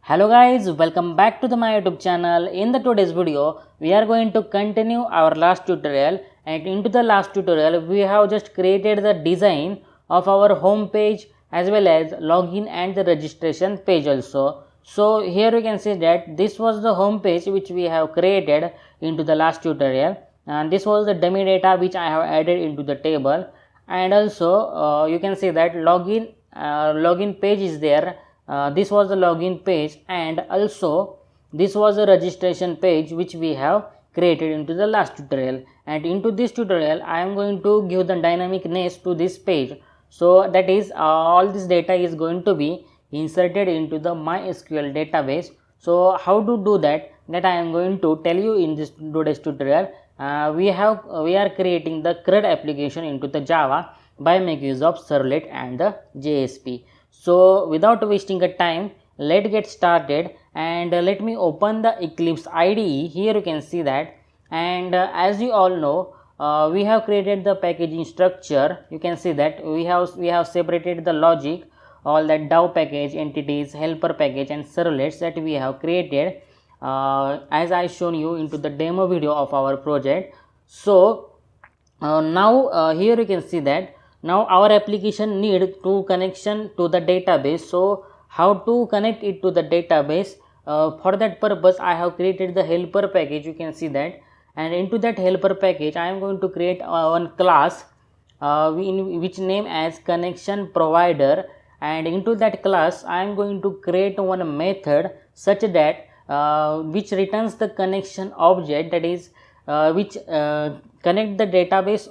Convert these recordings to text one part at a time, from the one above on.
Hello guys, welcome back to my YouTube channel. In the today's video, we are going to continue our last tutorial, and into the last tutorial we have just created the design of our home page as well as login and the registration page also. So here you can see that this was the home page which we have created into the last tutorial, and this was the dummy data which I have added into the table, and also you can see that login page is there. This was the login page, and also this was the registration page which we have created into the last tutorial. And into this tutorial I am going to give the dynamicness to this page, so that is all this data is going to be inserted into the MySQL database. So how to do that I am going to tell you in this today's tutorial. We are creating the CRUD application into the Java by making use of servlet and the JSP. So without wasting a time, let's get started, and let me open the Eclipse IDE. Here you can see that, and as you all know, we have created the packaging structure. You can see that we have separated the logic, all that DAO package, entities, helper package and servlets that we have created as I shown you into the demo video of our project. So now here you can see that now our application need to connection to the database. So how to connect it to the database? For that purpose I have created the helper package. You can see that, and into that helper package I am going to create one class in which name as connection provider, and into that class I am going to create one method such that which returns the connection object, that is which connect the database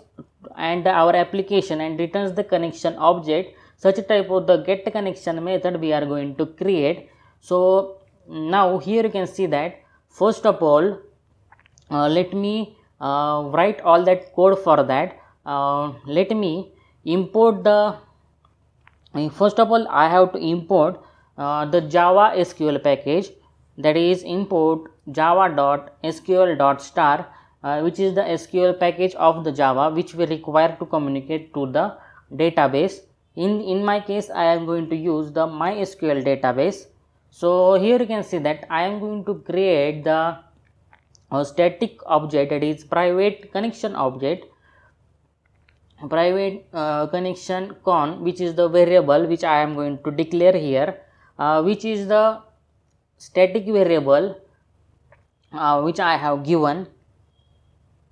and our application and returns the connection object. Such a type of the get connection method we are going to create. So now here you can see that first of all let me write all that code. For that let me import the first of all I have to import the Java SQL package, that is import java.sql.star, which is the SQL package of the Java which we require to communicate to the database. In my case I am going to use the MySQL database. So here you can see that I am going to create the static object, that is private connection object, private connection con, which is the variable which I am going to declare here, which is the static variable which I have given.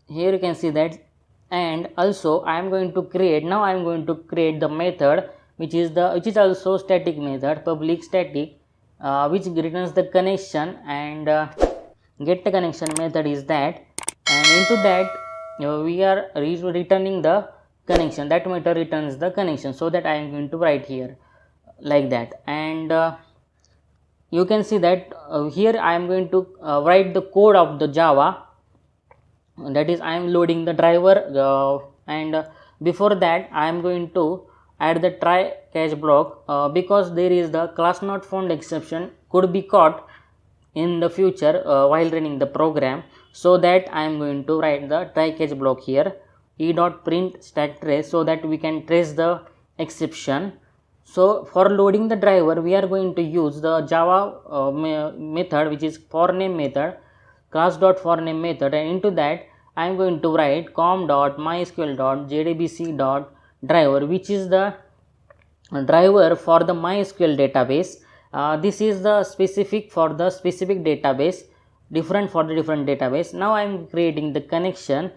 Here you can see that, and also I am going to create the method which is also static method, public static, which returns the connection, and get the connection method is that, and into that we are returning the connection. That method returns the connection, so that I am going to write here like that. And you can see that here I am going to write the code of the Java, that is I am loading the driver, and before that I am going to add the try catch block, because there is the class not found exception could be caught in the future while running the program. So that I am going to write the try catch block here, e.print stack trace, so that we can trace the exception. So for loading the driver we are going to use the Java method which is forName method, class.forName method, and into that I am going to write com.mysql.jdbc.driver, which is the driver for the MySQL database. This is the specific for the specific database, different for the different database. Now I am creating the connection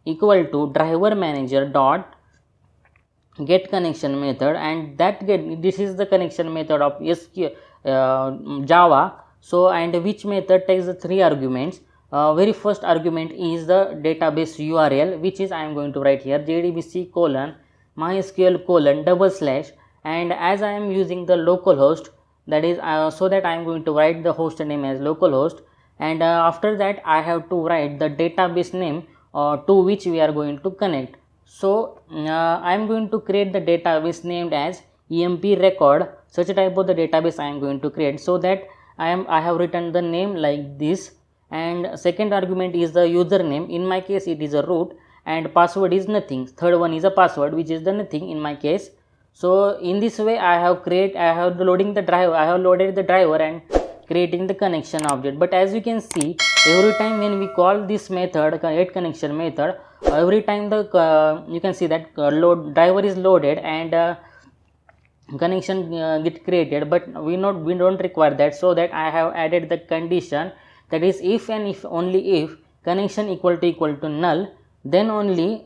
equal to driver manager dot get connection method, and this is the connection method of Java. So and which method takes the three arguments. Very first argument is the database URL, which is I am going to write here jdbc colon mysql colon /, and as I am using the localhost, that is so that I am going to write the host name as localhost, and after that I have to write the database name to which we are going to connect. So I am going to create the database named as emp record. Such a type of the database I am going to create, so that I have written the name like this, and second argument is the username. In my case it is a root, and password is nothing. Third one is a password, which is the nothing in my case. So in this way I have loaded the driver, and creating the connection object. But as you can see, every time when we call this method, get connection method, every time the you can see that load driver is loaded and connection get created, but we don't require that. So that I have added the condition, that is if and if only if connection equal to null, then only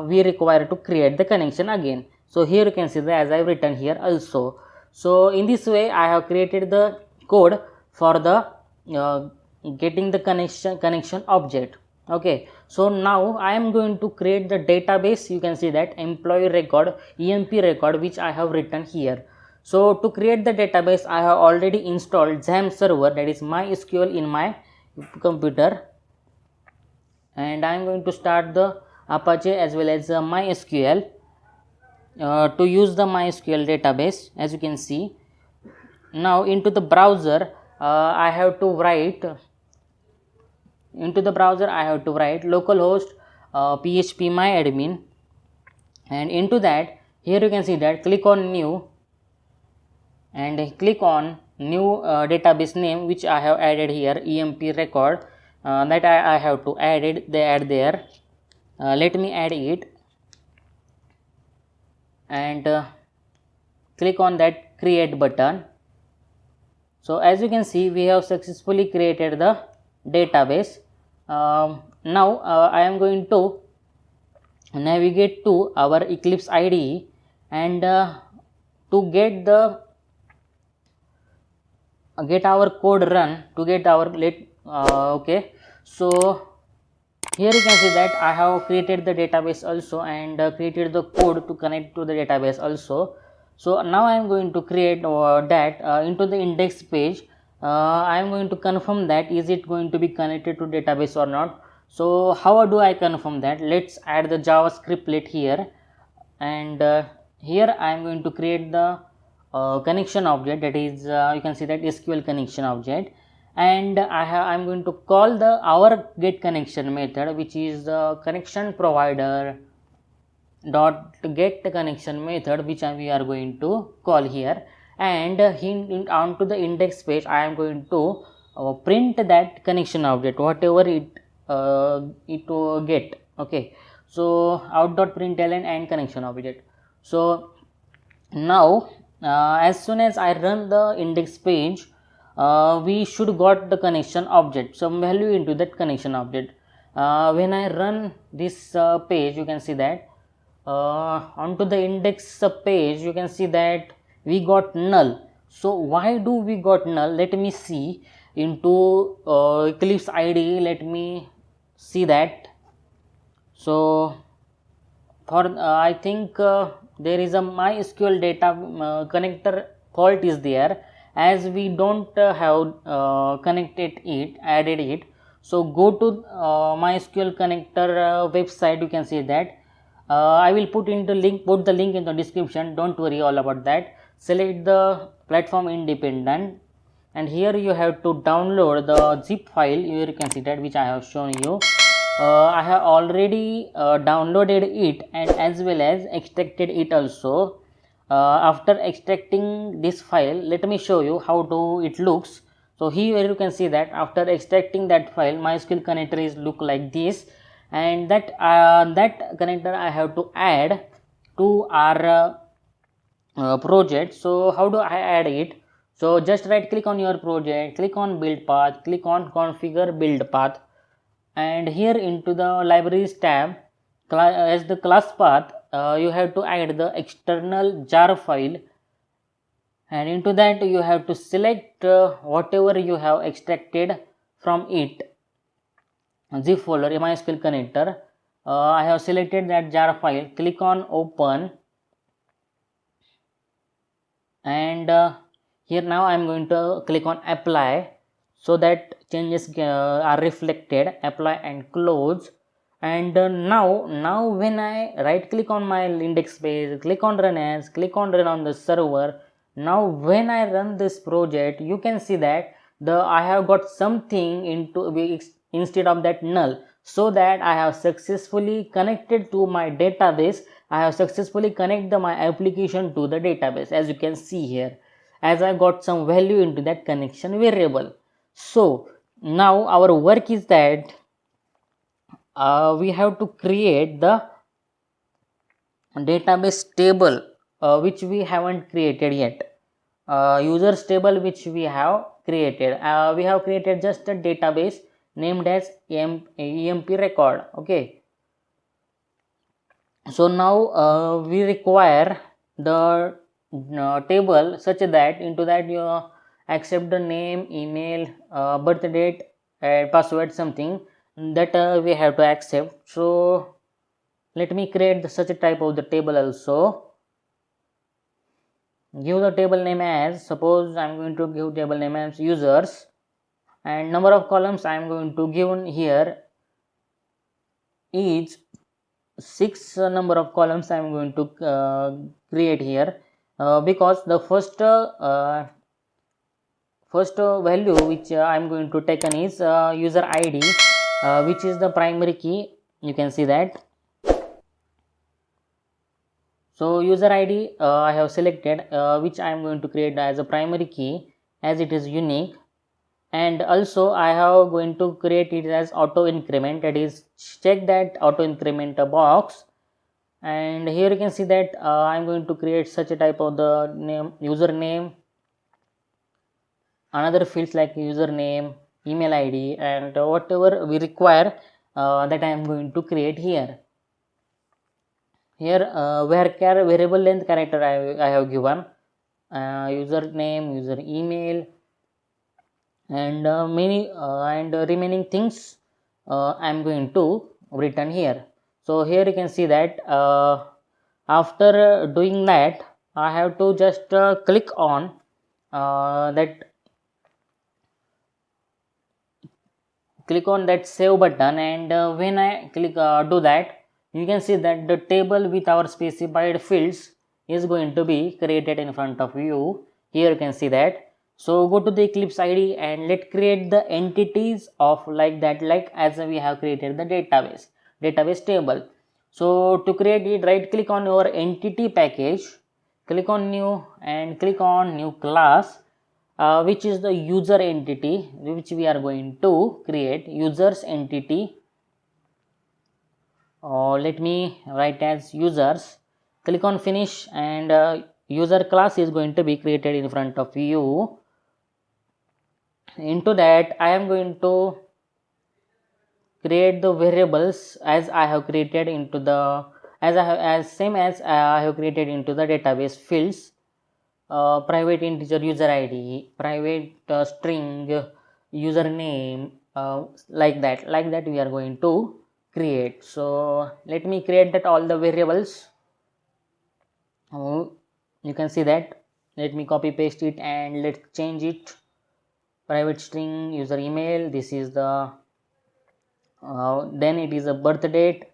we require to create the connection again. So here you can see that as I have written here also. So in this way I have created the code for the getting the connection object. Okay, so now I am going to create the database. You can see that employee record, emp record, which I have written here. So to create the database, I have already installed XAMPP server, that is MySQL, in my computer, and I am going to start the Apache as well as MySQL to use the MySQL database. As you can see, now into the browser I have to write localhost php myadmin, and into that, here you can see that click on new and click on new database name, which I have added here, emp record, that I have to add there. Let me add it and click on that create button. So as you can see, we have successfully created the database. Now I am going to navigate to our Eclipse IDE and to get our code run, to get our okay. So here you can see that I have created the database also and created the code to connect to the database also. So now I am going to create that into the index page. I am going to confirm that is it going to be connected to database or not. So how do I confirm that? Let's add the JavaScript here, and here I am going to create the connection object, that is you can see that SQL connection object, and I am going to call the our get connection method, which is the connection provider dot get connection method, which we are going to call here. And onto the index page I am going to print that connection object, whatever it get. Okay, so out.println and connection object. So now as soon as I run the index page, we should got the connection object, some value into that connection object. When I run this page, you can see that onto the index page, you can see that we got null. So why do we got null? Let me see into Eclipse IDE. Let me see that. So for I think there is a MySQL data connector fault is there, as we don't have added it. So go to MySQL connector website. You can see that. I will put the link in the description. Don't worry all about that. Select the platform independent, and here you have to download the zip file. Here you can see that, which I have shown you. I have already downloaded it and as well as extracted it also. After extracting this file, let me show you how it looks. So here you can see that after extracting that file, MySQL connector is look like this, and that connector I have to add to our project. So how do I add it? So just right click on your project, click on build path, click on configure build path, and here into the libraries tab, as the class path, you have to add the external jar file, and into that you have to select whatever you have extracted from it, zip folder, MySQL connector. I have selected that jar file. Click on open, and here now I am going to click on apply, so that changes are reflected. Apply and close. And now when I right click on my index page, click on run as, click on run on the server. Now when I run this project, you can see that I have got something into instead of that null, so that I have successfully connected to my database. I have successfully connected my application to the database, as you can see here. as I got some value into that connection variable. So now our work is that we have to create the database table which we haven't created yet. Users table which we have created. We have created just a database named as EMP record. Okay. So now we require the table such that into that you accept the name, email, birth date, password, something that we have to accept. So let me create such a type of the table also. Give the table name as, suppose I am going to give table name as users, and number of columns I am going to give here is 6 number of columns I am going to create here, because the first value which I am going to take is user ID, which is the primary key. You can see that. So user ID I have selected, which I am going to create as a primary key, as it is unique. And also I have going to create it as auto increment, that is check that auto increment box. And here you can see that I am going to create such a type of the name, username, another fields like username, email ID, and whatever we require that I am going to create here. Here varchar variable length character I have given, username, user email, and remaining things I am going to return here. So here you can see that after doing that I have to just click on that save button, and when I click do that, you can see that the table with our specified fields is going to be created in front of you. Here you can see that. So go to the Eclipse IDE and let's create the entities of like that, like as we have created the database table. So to create it, right click on your entity package, click on new and click on new class, which is the user entity which we are going to create, users entity. Let me write as users. Click on finish, and user class is going to be created in front of you. Into that I am going to create the variables as I have created into the same as I have created into the database fields. Private integer user ID, private string username, like that we are going to create. So let me create that all the variables. You can see that. Let me copy paste it and let's change it. Private string user email, this is the then it is a birth date,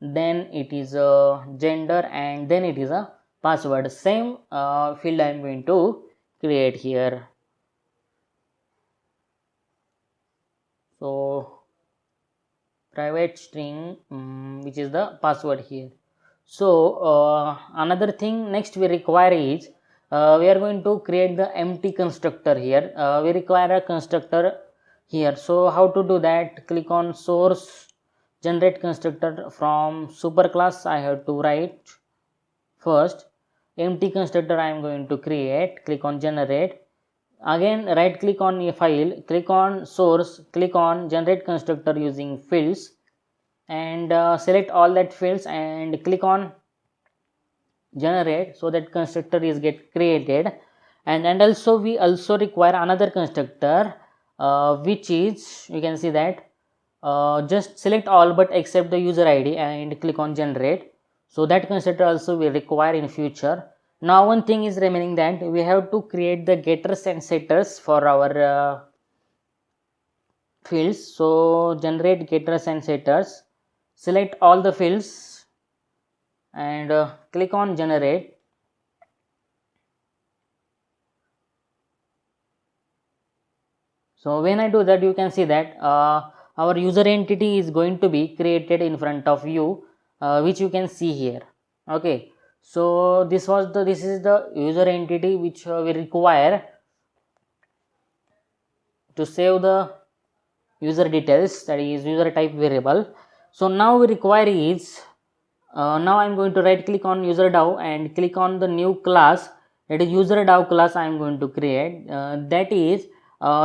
then it is a gender, and then it is a password. Same field I am going to create here. So private string, which is the password here. So another thing next we require is we are going to create the empty constructor here. We require a constructor here. So how to do that? Click on source, generate constructor from superclass. I have to write first empty constructor I am going to create. Click on generate. Again right click on a file, click on source, click on generate constructor using fields, and select all that fields and click on generate, so that constructor is get created. And also we also require another constructor which is, you can see that, just select all but except the user ID and click on generate. So that constructor also we require in future. Now one thing is remaining, that we have to create the getters and setters for our fields. So generate getters and setters, select all the fields and click on generate. So when I do that, you can see that our user entity is going to be created in front of you, which you can see here. Okay, So this is the user entity which we require to save the user details, that is user type variable. So now we require is now I am going to right click on user DAO and click on the new class, that is user DAO class I am going to create. That is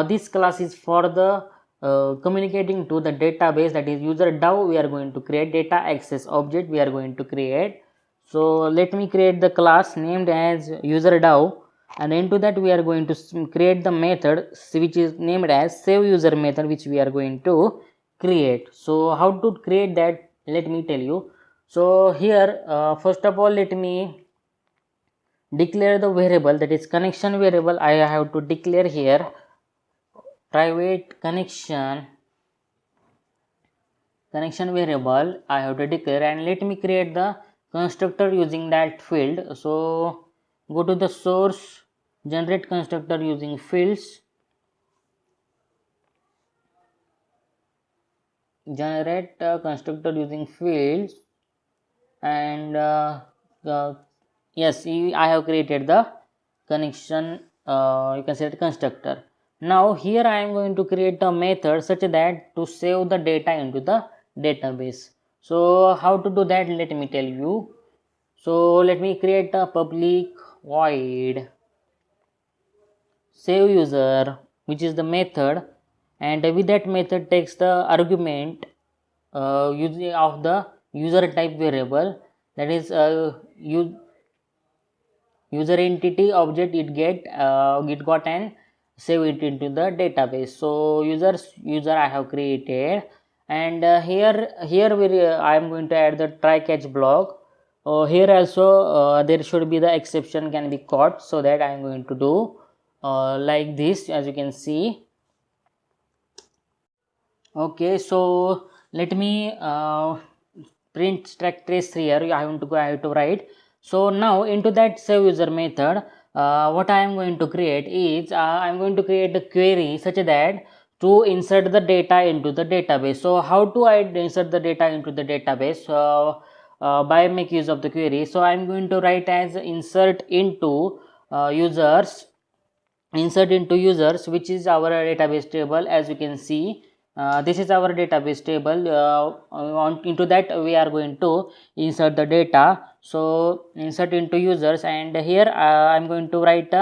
this class is for the communicating to the database, that is user DAO. We are going to create data access object we are going to create. So let me create the class named as user DAO, and into that we are going to create the method which is named as save user method, which we are going to create. So how to create that, let me tell you. So here first of all let me declare the variable, that is connection variable. I have to declare here private connection variable I have to declare, and let me create the constructor using that field. So go to the source, generate constructor using fields, generate constructor using fields, and yes, I have created the connection, you can say the constructor. Now here I am going to create a method such that to save the data into the database. So how to do that, let me tell you. So let me create a public void save user, which is the method, and with that method takes the argument using of the user type variable, that is user entity object it got and save it into the database. So user I have created, and here I am going to add the try catch block. Here also there should be the exception can be caught, so that I am going to do like this, as you can see. Okay, so let me print stack trace here. I have to write. So now into that save user method, what I am going to create is I am going to create a query such that to insert the data into the database. So how to I insert the data into the database? By make use of the query. So I am going to write as insert into users, which is our database table. As you can see, this is our database table. Into that we are going to insert the data. So insert into users, and here I am going to write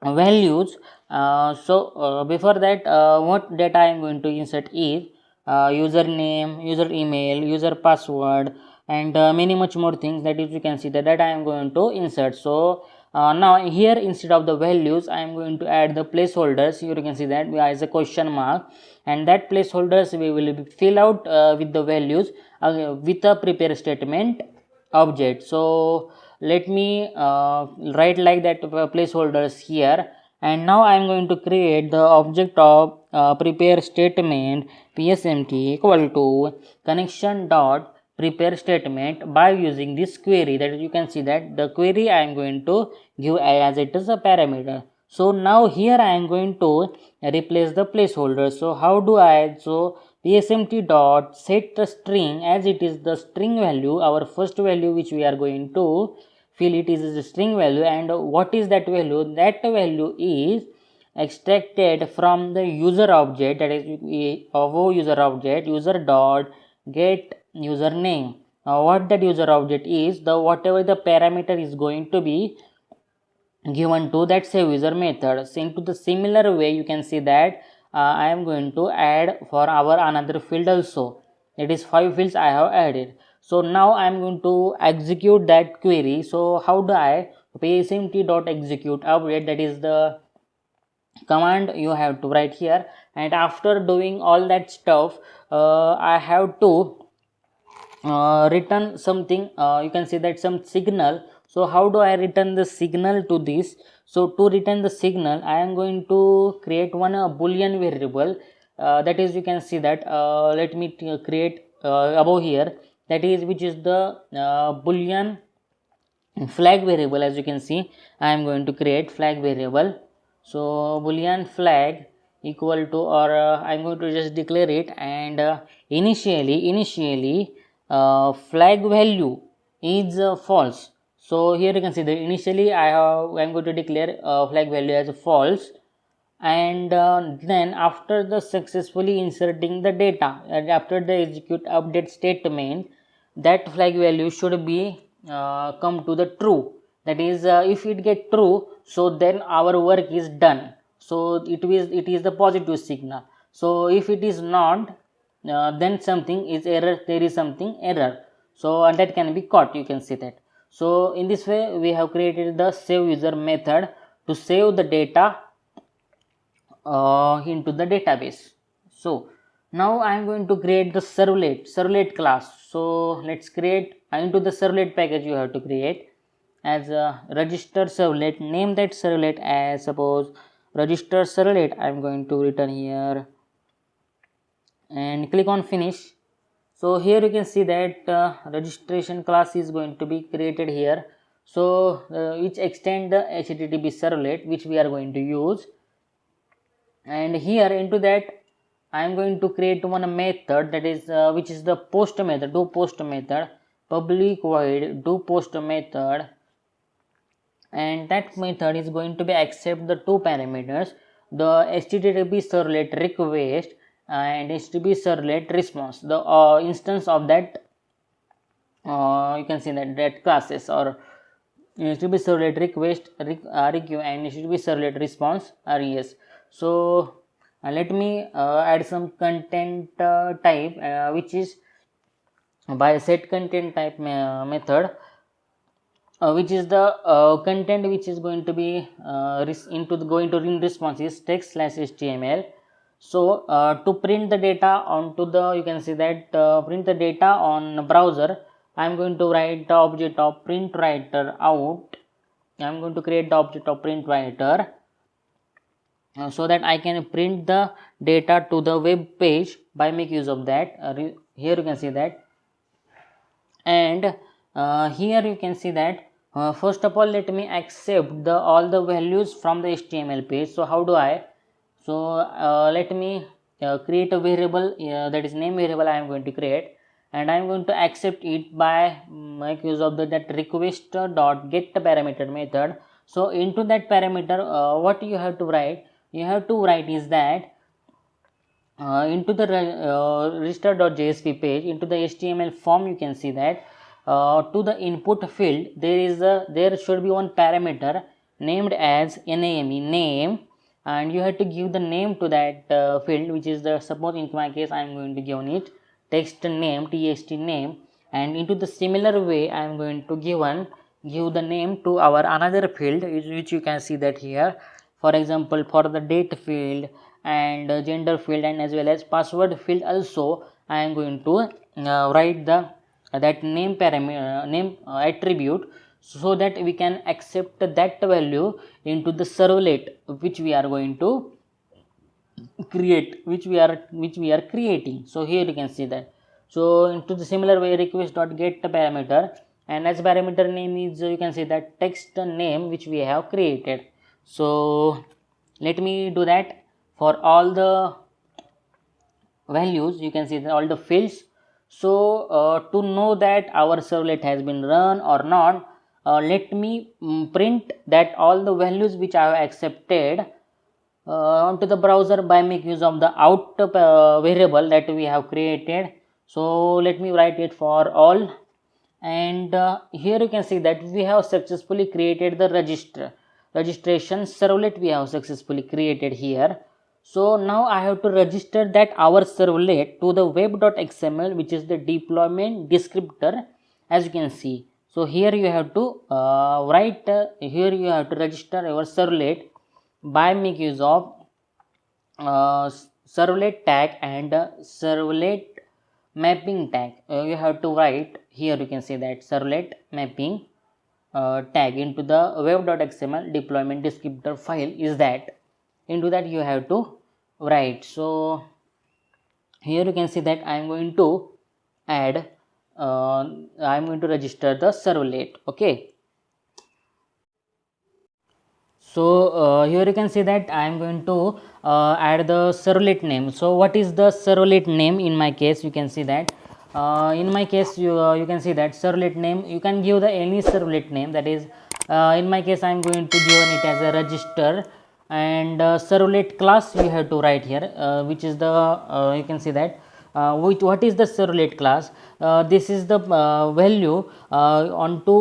values. Before that, what data I am going to insert is username, user email, user password, and many much more things, that is you can see that I am going to insert. So now here instead of the values I am going to add the placeholders. Here you can see that as a question mark, and that placeholders we will fill out with the values with a prepare statement object. So let me write like that placeholders here, and now I am going to create the object of prepare statement psmt equal to connection dot prepare statement by using this query. That you can see that the query I am going to give as it is a parameter. So now here I am going to replace the placeholder. So how do I? So psmt dot set the string as it is the string value, our first value which we are going to fill it is a string value. And what is that value? That value is extracted from the user object, that is above user object user dot get username. Now what that user object is, the whatever the parameter is going to be given to that save user method. So into the similar way you can see that I am going to add for our another field also. It is 5 fields I have added. So now I am going to execute that query. So how do I? psmt.execute update, that is the command you have to write here. And after doing all that stuff, I have to return something, you can say that some signal. So how do I return the signal to this? So to return the signal I am going to create one boolean variable, that is you can see that let me create above here, that is which is the boolean flag variable. As you can see I am going to create flag variable. So boolean flag equal to, or I am going to just declare it, and initially flag value is false. So here you can see that initially I'm going to declare flag value as false, and then after the successfully inserting the data and after the execute update statement, that flag value should be come to the true. That is, if it get true, so then our work is done. So it is the positive signal. So if it is not, then something is error, there is something error. So and that can be caught, you can see that. So in this way we have created the save user method to save the data into the database. So now I am going to create the servlet class. So let's create into the servlet package. You have to create as a register servlet, name that servlet as suppose register servlet. I am going to return here and click on finish. So here you can see that registration class is going to be created here. So which extend the HTTP servlet which we are going to use, and here into that I am going to create one method, that is which is the post method, do post method, public void do post method, and that method is going to be accept the two parameters, the HTTP servlet request and HTTP servlet response, the instance of that you can see that classes or HTTP servlet request requeue and HTTP servlet response res. So let me add some content type which is by set content type method, which is the content which is going to be going to in response is text slash html. So to print the data onto the, you can see that print the data on browser, I am going to write the object of print writer out. I am going to create the object of print writer so that I can print the data to the web page by make use of that. Here you can see that, and here you can see that first of all let me accept the all the values from the HTML page. So how do I? So let me create a variable that is name variable I am going to create, and I am going to accept it by make use of that request dot get parameter method. So into that parameter what you have to write? You have to write is that into the register.jsp page, into the HTML form, you can see that to the input field there should be one parameter named as name, and you have to give the name to that field, which is the, suppose in my case I am going to give it text name, txt name, and into the similar way I am going to give the name to our another field which you can see that here. For example, for the date field and gender field and as well as password field also I am going to write the that name parameter name attribute, so that we can accept that value into the servlet which we are going to create, which we are creating. So here you can see that. So into the similar way request dot get parameter, and as parameter name is you can see that text name which we have created. So let me do that for all the values, you can see that all the fields. So to know that our servlet has been run or not, let me print that all the values which I have accepted onto the browser by make use of the out variable that we have created. So let me write it for all, and here you can see that we have successfully created the registration servlet we have successfully created here. So now I have to register that our servlet to the web.xml, which is the deployment descriptor, as you can see. So here you have to write here you have to register your servlet by make use of servlet tag and servlet mapping tag. You have to write here, you can see that servlet mapping tag into the web.xml deployment descriptor file is that, into that you have to write. So here you can see that I am going to add I am going to register the servlet. Okay, so here you can see that I am going to add the servlet name. So what is the servlet name? In my case you can see that In my case, you can see that servlet name, you can give the any servlet name, that is in my case I am going to give it as a register, and servlet class you have to write here, which is the you can see that what is the servlet class. This is the value onto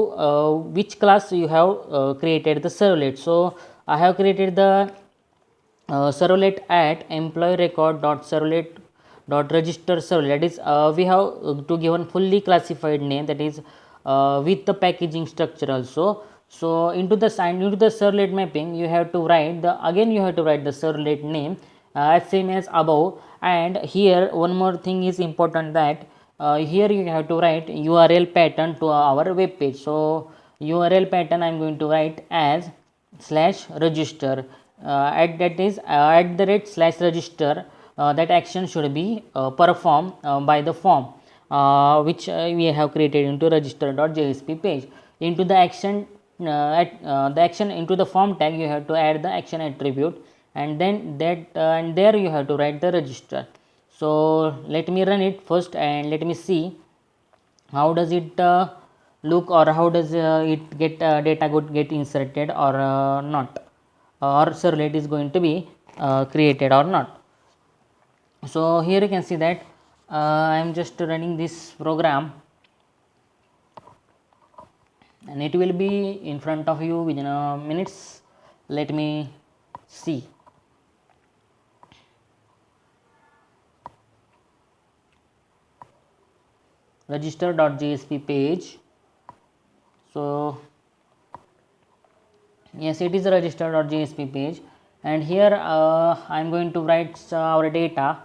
which class you have created the servlet. So I have created the servlet at employee record dot servlet dot register servlet, that is we have to given fully classified name, that is with the packaging structure also. So into the servlet mapping you have to write the, again you have to write the servlet name as same as above. And here one more thing is important, that here you have to write URL pattern to our web page. So URL pattern I am going to write as slash register, at that is at the rate slash register, that action should be performed by the form which we have created into register.jsp page. Into the action the action into the form tag you have to add the action attribute, and then that and there you have to write the register. So let me run it first and let me see how does it look, or how does it get data get inserted or not, or servlet is going to be created or not. So here you can see that I am just running this program, and it will be in front of you within a minutes. Let me see. Register.jsp page. So yes, it is a register.jsp page, and here I am going to write our data.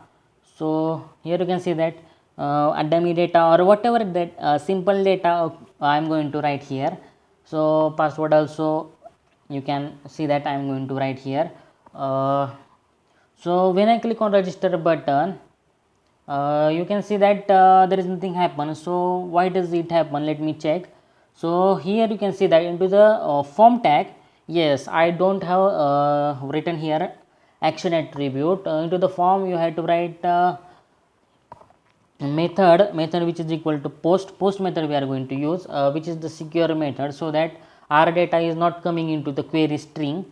So here you can see that dummy data or whatever that simple data I am going to write here. So password also you can see that I am going to write here. So when I click on register button, you can see that there is nothing happen. So why does it happen? Let me check. So here you can see that into the form tag, yes, I don't have written here action attribute. Into the form you have to write method which is equal to post method we are going to use, which is the secure method, so that our data is not coming into the query string.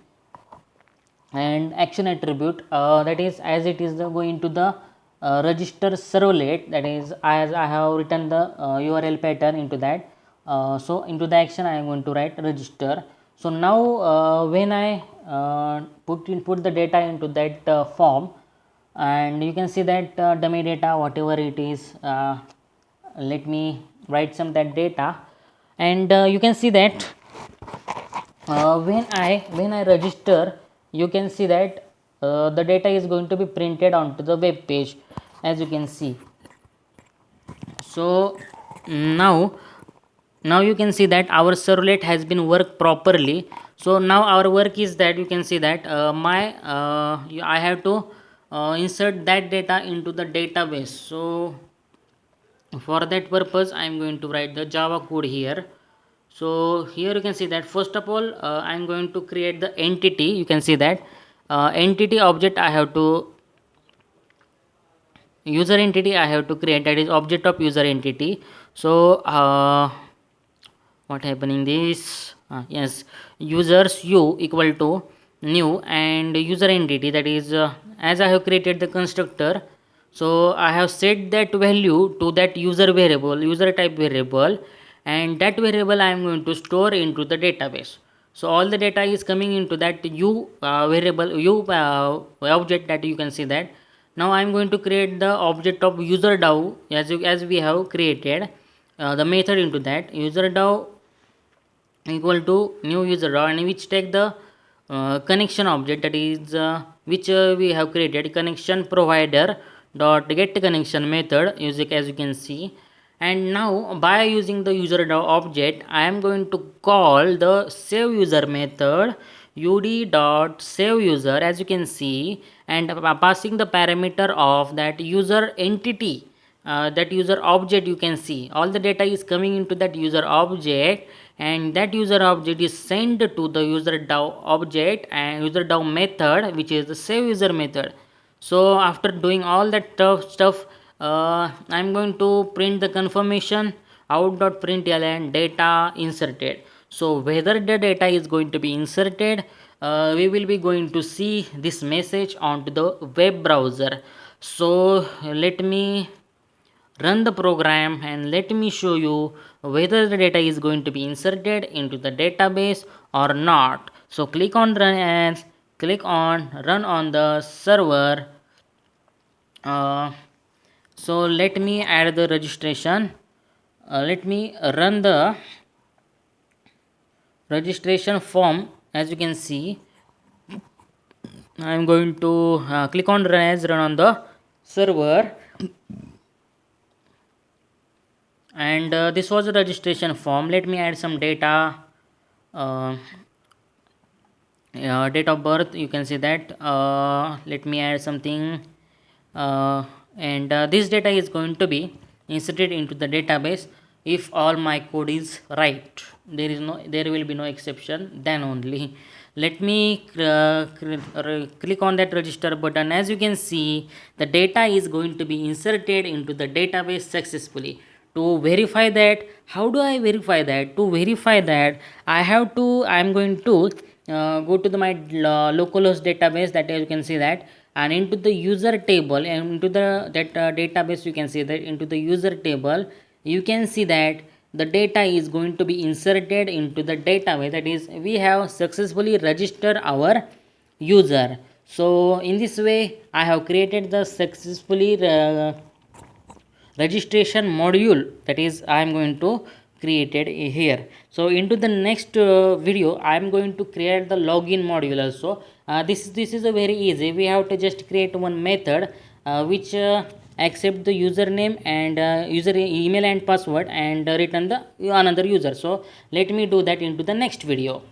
And action attribute, that is as it is going to the register servlet, that is as I have written the URL pattern into that. So into the action I am going to write register. So now when I put the data into that form, and you can see that dummy data whatever it is, let me write some that data, and you can see that when I register, you can see that the data is going to be printed onto the web page, as you can see. So now you can see that our servlet has been worked properly. So now our work is that you can see that I have to insert that data into the database. So for that purpose I am going to write the Java code here. So here you can see that first of all I am going to create the entity. You can see that entity object I have to user entity I have to create, that is object of user entity. So what happening this yes, users u equal to new and user entity, that is as I have created the constructor, so I have set that value to that user variable, user type variable, and that variable I am going to store into the database. So all the data is coming into that u variable, u object, that you can see that. Now I am going to create the object of user DAO as we have created the method into that user DAO equal to new user DAO, and which take the connection object, that is which we have created connection provider dot get connection method using, as you can see. And now by using the user DAO object I am going to call the save user method ud dot save user, as you can see, and passing the parameter of that user entity, that user object. You can see all the data is coming into that user object, and that user object is sent to the user DAO object and user DAO method, which is the save user method. So after doing all that stuff I'm going to print the confirmation out.println data inserted. So whether the data is going to be inserted, we will be going to see this message onto the web browser. So let me run the program and let me show you whether the data is going to be inserted into the database or not. So click on run as, click on run on the server. So let me add the registration. Let me run the registration form. As you can see, I am going to click on run as, run on the server, and this was the registration form. Let me add some data. uh, Date of birth, you can see that. Let me add something, and this data is going to be inserted into the database if all my code is right. There will be no exception, then only. Let me click on that register button. As you can see, the data is going to be inserted into the database successfully. To verify that, how do I verify that? To verify that, I'm going to go to my localhost database, that you can see that, and into the user table, and into the database, you can see that into the user table, you can see that the data is going to be inserted into the database. That is, we have successfully registered our user. So in this way, I have created the successfully registration module, that is I am going to create it here. So into the next video, I am going to create the login module also. This is a very easy. We have to just create one method which accept the username and user email and password, and return the another user. So let me do that into the next video.